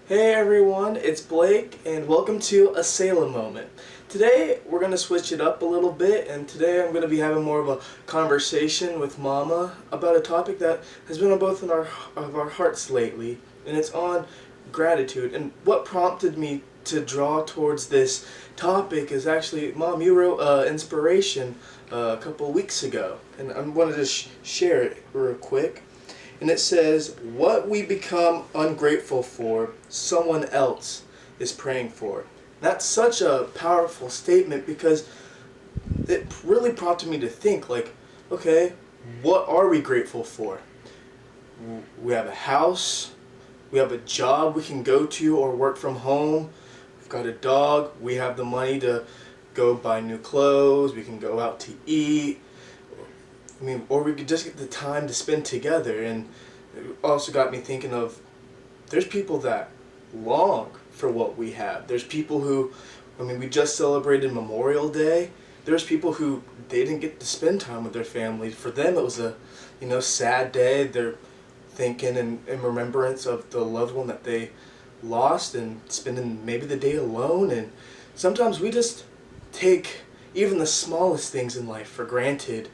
Hey everyone, it's Blake and welcome to a Selah moment. Today we're going to switch it up a little bit, and today I'm going to be having more of a conversation with Mama about a topic that has been on both of our hearts lately, and it's on gratitude. And what prompted me to draw towards this topic is actually, Mom, you wrote inspiration a couple weeks ago, and I wanted to share it real quick. And it says, what we become ungrateful for, someone else is praying for. That's such a powerful statement because it really prompted me to think, like, okay, what are we grateful for? We have a house, we have a job we can go to or work from home, we've got a dog, we have the money to go buy new clothes, we can go out to eat. Or we could just get the time to spend together. And it also got me thinking of, there's people that long for what we have. There's people who, we just celebrated Memorial Day. There's people who they didn't get to spend time with their family. For them, it was a, sad day. They're thinking in remembrance of the loved one that they lost and spending maybe the day alone. And sometimes we just take even the smallest things in life for granted.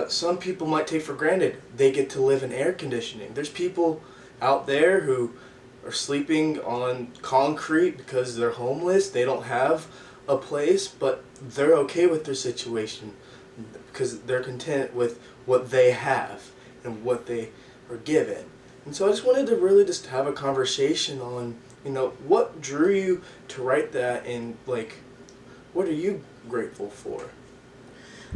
Some people might take for granted they get to live in air conditioning. There's people out there who are sleeping on concrete because they're homeless. They don't have a place, but they're okay with their situation because they're content with what they have and what they are given. And so I just wanted to really just have a conversation on, what drew you to write that, and what are you grateful for?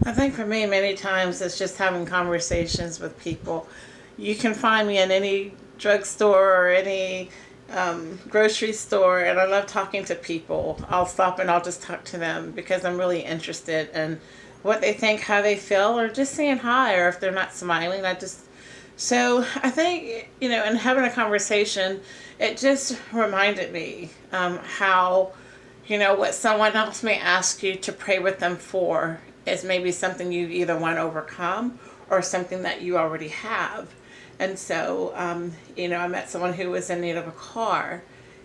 I think for me, many times it's just having conversations with people. You can find me in any drugstore or any grocery store, and I love talking to people. I'll stop and I'll just talk to them because I'm really interested in what they think, how they feel, or just saying hi, or if they're not smiling, So I think, in having a conversation, it just reminded me how, what someone else may ask you to pray with them for is maybe something you either want to overcome or something that you already have. And so, I met someone who was in need of a car,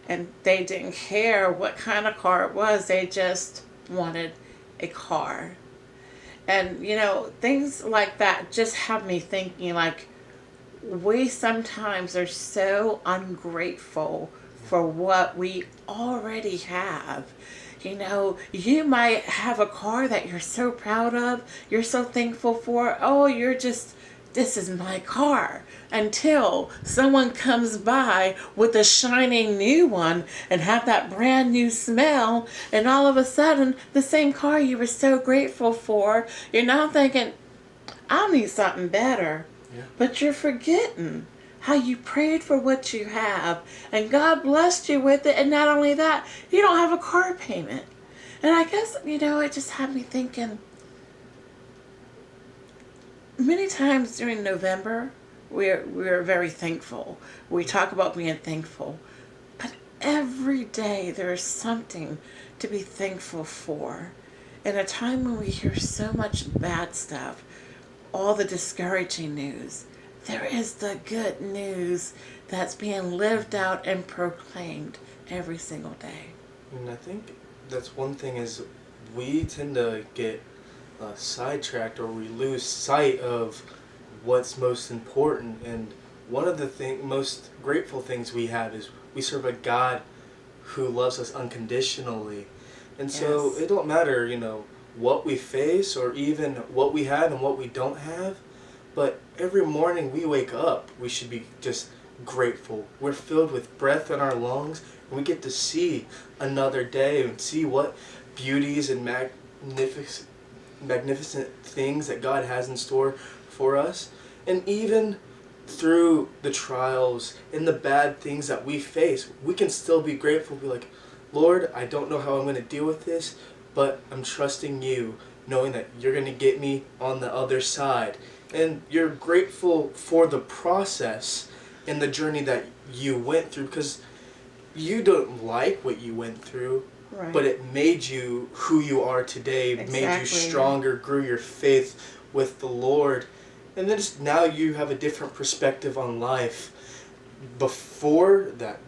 and they didn't care what kind of car it was. They just wanted a car. And, things like that just have me thinking, like, we sometimes are so ungrateful for what we already have. You might have a car that you're so proud of, you're so thankful for. Oh, this is my car. Until someone comes by with a shining new one and have that brand new smell, and all of a sudden, the same car you were so grateful for, you're now thinking, I'll need something better. Yeah. But you're forgetting how you prayed for what you have, and God blessed you with it. And not only that, you don't have a car payment. And I guess, it just had me thinking, many times during November, we're very thankful. We talk about being thankful. But every day there's something to be thankful for. In a time when we hear so much bad stuff, all the discouraging news, there is the good news that's being lived out and proclaimed every single day. And I think that's one thing is we tend to get sidetracked, or we lose sight of what's most important. And one of the most grateful things we have is we serve a God who loves us unconditionally. And so Yes. it don't matter, what we face or even what we have and what we don't have. But every morning we wake up, we should be just grateful. We're filled with breath in our lungs, and we get to see another day and see what beauties and magnificent things that God has in store for us. And even through the trials and the bad things that we face, we can still be grateful. Be like, Lord, I don't know how I'm going to deal with this, but I'm trusting you, knowing that you're going to get me on the other side. And you're grateful for the process and the journey that you went through, because you don't like what you went through, Right. but it made you who you are today, made you Exactly. stronger, grew your faith with the Lord. And then just now you have a different perspective on life. Before that,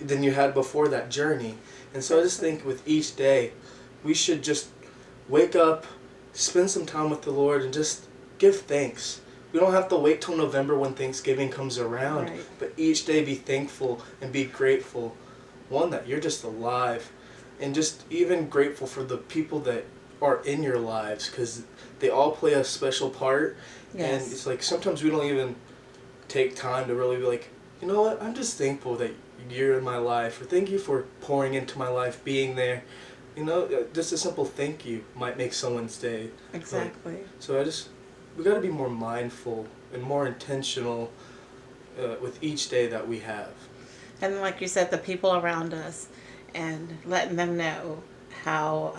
than you had before that journey. And so I just think with each day, we should just wake up, spend some time with the Lord, and just give thanks. We don't have to wait till November when Thanksgiving comes around, Right. but each day be thankful and be grateful. One, that you're just alive, and just even grateful for the people that are in your lives, because they all play a special part. Yes. And it's like sometimes we don't even take time to really be like, you know what, I'm just thankful that you're in my life, or thank you for pouring into my life, being there. You know, just a simple thank you might make someone's day. Exactly. So we got to be more mindful and more intentional with each day that we have. And like you said, the people around us, and letting them know how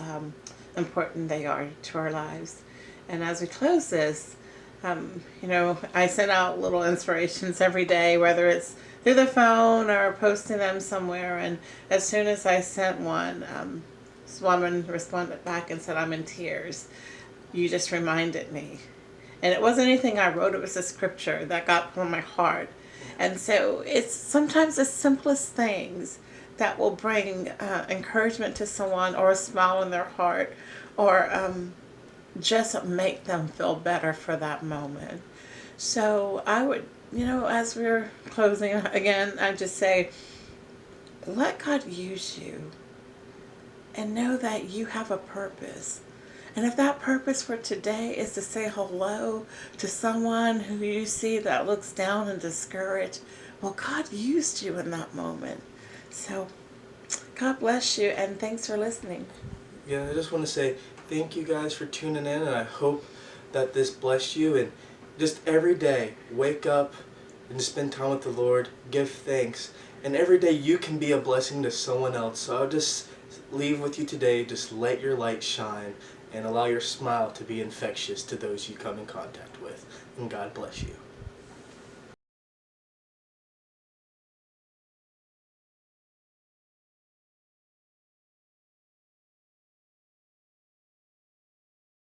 important they are to our lives. And as we close this, I send out little inspirations every day, whether it's through the phone or posting them somewhere. And as soon as I sent one, this woman responded back and said, "I'm in tears. You just reminded me." And it wasn't anything I wrote, it was a scripture that got from my heart. And so it's sometimes the simplest things that will bring encouragement to someone, or a smile in their heart, or just make them feel better for that moment. So I would, as we're closing again, I just say, let God use you, and know that you have a purpose. And if that purpose for today is to say hello to someone who you see that looks down and discouraged, well, God used you in that moment. So God bless you, and thanks for listening. Yeah, I just want to say thank you guys for tuning in, and I hope that this blessed you. And just every day, wake up and spend time with the Lord, give thanks, and every day you can be a blessing to someone else. So I'll just leave with you today, just let your light shine and allow your smile to be infectious to those you come in contact with. And God bless you.